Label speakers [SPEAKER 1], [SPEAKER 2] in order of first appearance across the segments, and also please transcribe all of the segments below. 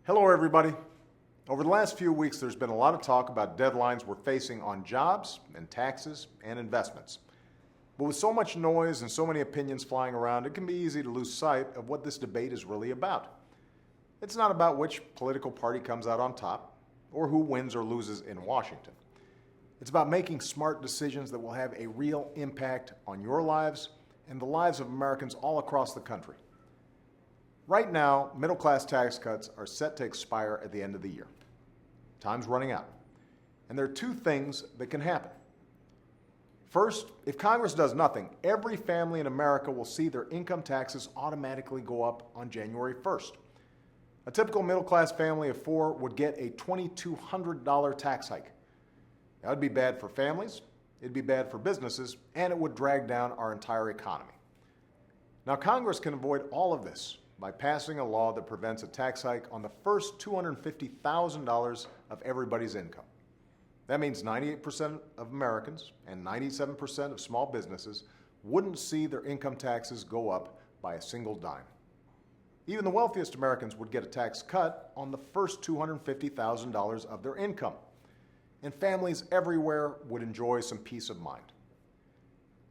[SPEAKER 1] Hello, everybody. Over the last few weeks, there's been a lot of talk about deadlines we're facing on jobs and taxes and investments. But with so much noise and so many opinions flying around, it can be easy to lose sight of what this debate is really about. It's not about which political party comes out on top or who wins or loses in Washington. It's about making smart decisions that will have a real impact on your lives and the lives of Americans all across the country. Right now, middle-class tax cuts are set to expire at the end of the year. Time's running out. And there are two things that can happen. First, if Congress does nothing, every family in America will see their income taxes automatically go up on January 1st. A typical middle-class family of four would get a $2,200 tax hike. That would be bad for families, it'd be bad for businesses, and it would drag down our entire economy. Now, Congress can avoid all of this by passing a law that prevents a tax hike on the first $250,000 of everybody's income. That means 98% of Americans and 97% of small businesses wouldn't see their income taxes go up by a single dime. Even the wealthiest Americans would get a tax cut on the first $250,000 of their income. And families everywhere would enjoy some peace of mind.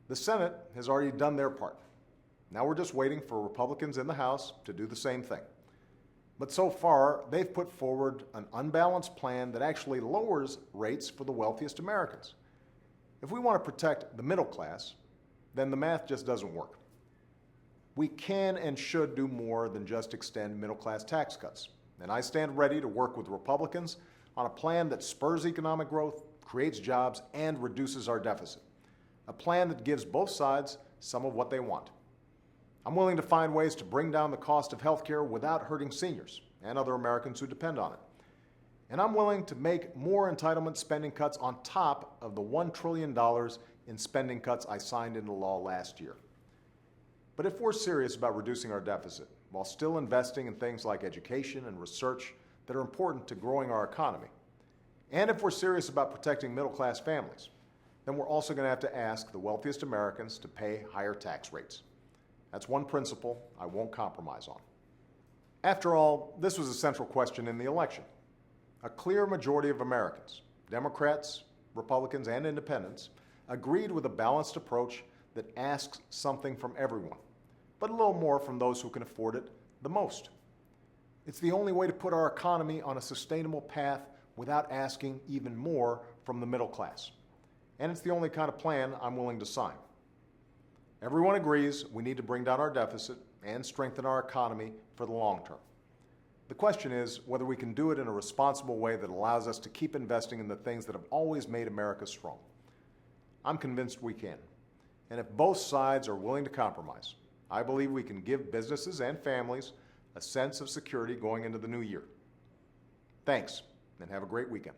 [SPEAKER 1] The Senate has already done their part. Now we're just waiting for Republicans in the House to do the same thing. But so far, they've put forward an unbalanced plan that actually lowers rates for the wealthiest Americans. If we want to protect the middle class, then the math just doesn't work. We can and should do more than just extend middle-class tax cuts. And I stand ready to work with Republicans on a plan that spurs economic growth, creates jobs, and reduces our deficit. A plan that gives both sides some of what they want. I'm willing to find ways to bring down the cost of health care without hurting seniors and other Americans who depend on it. And I'm willing to make more entitlement spending cuts on top of the $1 trillion in spending cuts I signed into law last year. But if we're serious about reducing our deficit while still investing in things like education and research that are important to growing our economy, and if we're serious about protecting middle-class families, then we're also going to have to ask the wealthiest Americans to pay higher tax rates. That's one principle I won't compromise on. After all, this was a central question in the election. A clear majority of Americans, Democrats, Republicans, and Independents, agreed with a balanced approach that asks something from everyone, but a little more from those who can afford it the most. It's the only way to put our economy on a sustainable path without asking even more from the middle class. And it's the only kind of plan I'm willing to sign. Everyone agrees we need to bring down our deficit and strengthen our economy for the long term. The question is whether we can do it in a responsible way that allows us to keep investing in the things that have always made America strong. I'm convinced we can. And if both sides are willing to compromise, I believe we can give businesses and families a sense of security going into the new year. Thanks, and have a great weekend.